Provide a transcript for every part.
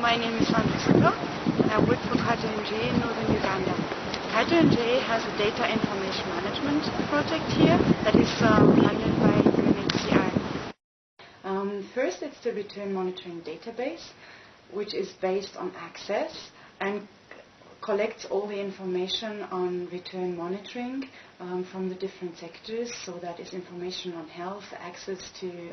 my name is Sandra and I work for CartONG in northern Uganda. CartONG has a data information management project here that is funded by UNHCR. First, it's the return monitoring database, which is based on access and collects all the information on return monitoring from the different sectors. So that is information on health, access to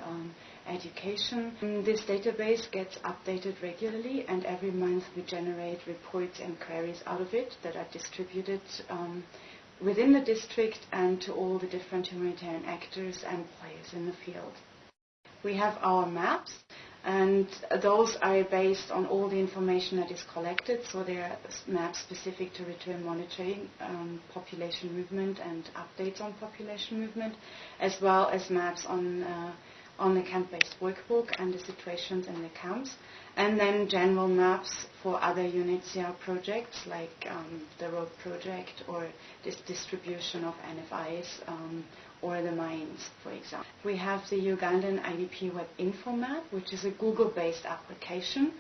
education. This database gets updated regularly, and every month we generate reports and queries out of it that are distributed within the district and to all the different humanitarian actors and players in the field. We have our maps, and those are based on all the information that is collected, so they are maps specific to return monitoring, population movement and updates on population movement, as well as maps on the camp-based workbook and the situations in the camps, and then general maps for other UNHCR projects like the road project or this distribution of NFIs or the mines, for example. We have the Ugandan IDP Web Info Map, which is a Google-based application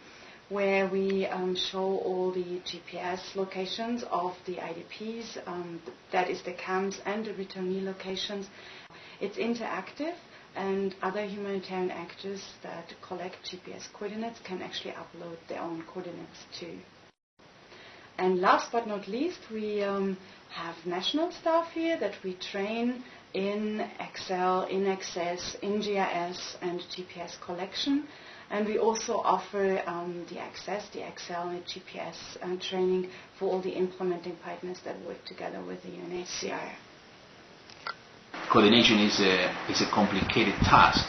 where we show all the GPS locations of the IDPs, that is the camps and the returnee locations. It's interactive, and other humanitarian actors that collect GPS coordinates can actually upload their own coordinates too. And last but not least, we have national staff here that we train in Excel, in Access, in GIS and GPS collection. And we also offer the Access, the Excel and the GPS training for all the implementing partners that work together with the UNHCR. Coordination is a complicated task.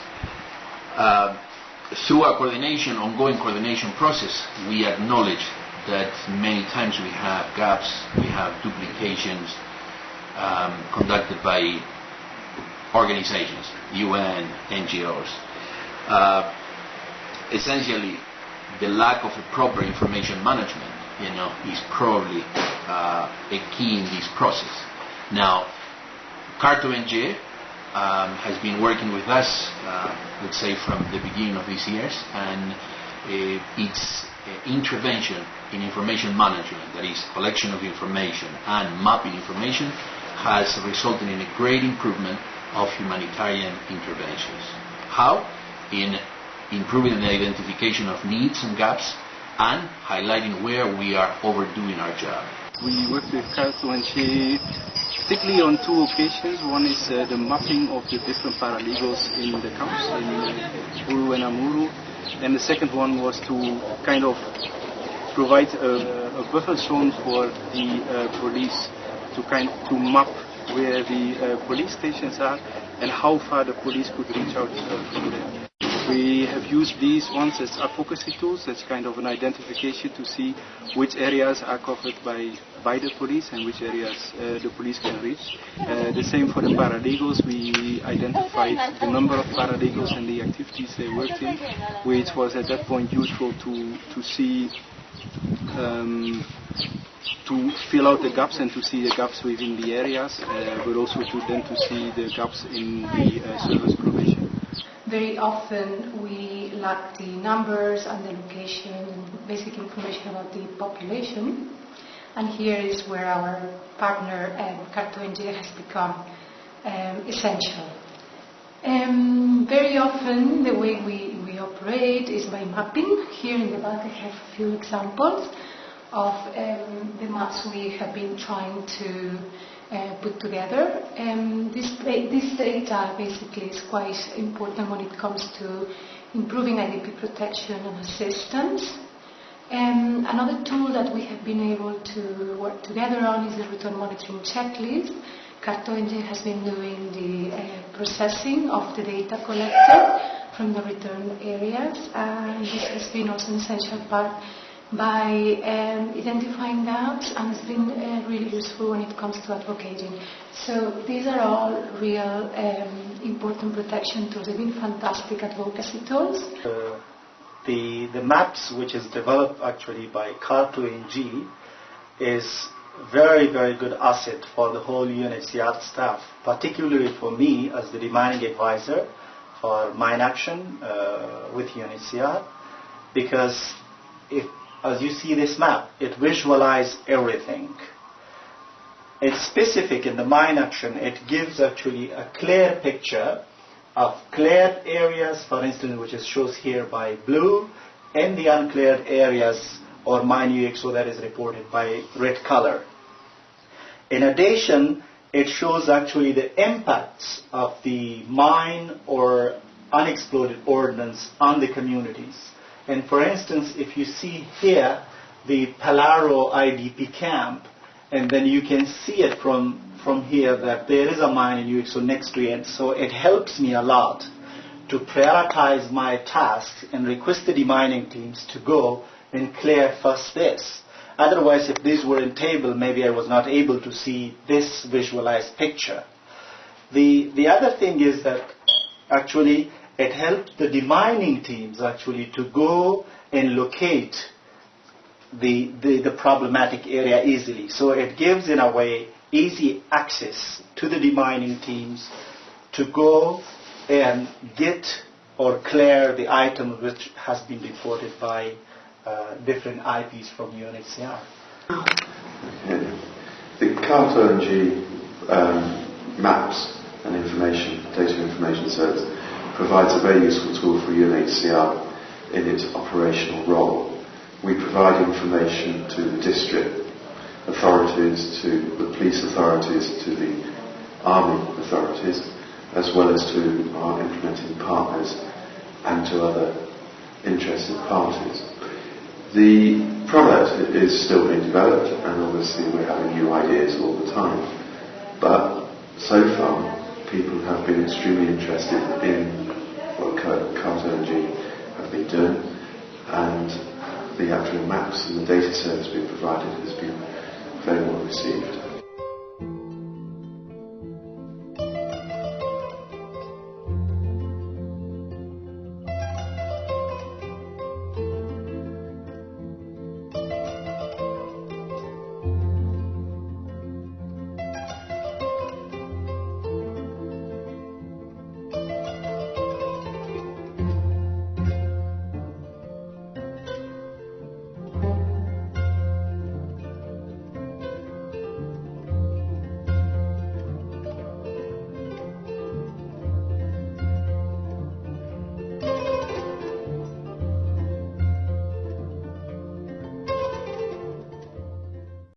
Through our ongoing coordination process, we acknowledge that many times we have gaps, we have duplications conducted by organizations, UN, NGOs. Essentially, the lack of a proper information management, is probably a key in this process. Now, CartONG has been working with us, let's say, from the beginning of these years, and its intervention in information management, that is, collection of information and mapping information, has resulted in a great improvement of humanitarian interventions. How? In improving the identification of needs and gaps and highlighting where we are overdoing our job. We worked with CartONG particularly on two occasions. One is the mapping of the different paralegals in the camps in Uru and Amuru, and the second one was to kind of provide a buffer zone for the police to map where the police stations are and how far the police could reach out from there. We have used these ones as advocacy tools. That's kind of an identification to see which areas are covered by the police and which areas the police can reach. The same for the paralegals. We identified the number of paralegals and the activities they worked in, which was at that point useful to see, to fill out the gaps and to see the gaps within the areas, but also to see the gaps in the service provision. Very often we lack the numbers and the location and basic information about the population, and here is where our partner CartONG has become essential. Very often the way we operate is by mapping. Here in the back I have a few examples of the maps we have been trying to put together. This data basically is quite important when it comes to improving IDP protection and assistance. Another tool that we have been able to work together on is the return monitoring checklist. CartONG has been doing the processing of the data collected from the return areas, and this has been also an essential part by identifying gaps, and it's been really useful when it comes to advocating. So these are all real important protection tools. They've been fantastic advocacy tools. The maps, which is developed actually by CartONG, is very, very good asset for the whole UNHCR staff, particularly for me as the demining advisor for mine action with UNHCR, because as you see this map, it visualizes everything. It's specific in the mine action. It gives actually a clear picture of cleared areas, for instance, which is shows here by blue, and the uncleared areas or mine UXO that is reported by red color. In addition, it shows actually the impacts of the mine or unexploded ordnance on the communities. And for instance, if you see here the Palaro IDP camp, and then you can see it from here that there is a mine in UXO next to it. So it helps me a lot to prioritize my tasks and request the demining teams to go and clear first this. Otherwise, if these were in table, maybe I was not able to see this visualized picture. The other thing is that actually it helped the demining teams actually to go and locate the problematic area easily. So it gives, in a way, easy access to the demining teams to go and get or clear the item which has been reported by different IPs from UNHCR. Okay. The CartONG maps and data information service provides a very useful tool for UNHCR in its operational role. We provide information to the district authorities, to the police authorities, to the army authorities, as well as to our implementing partners and to other interested parties. The product is still being developed, and obviously we're having new ideas all the time. But so far, people have been extremely interested in what CartONG have been doing, and the actual maps and the data service being provided has been very well received.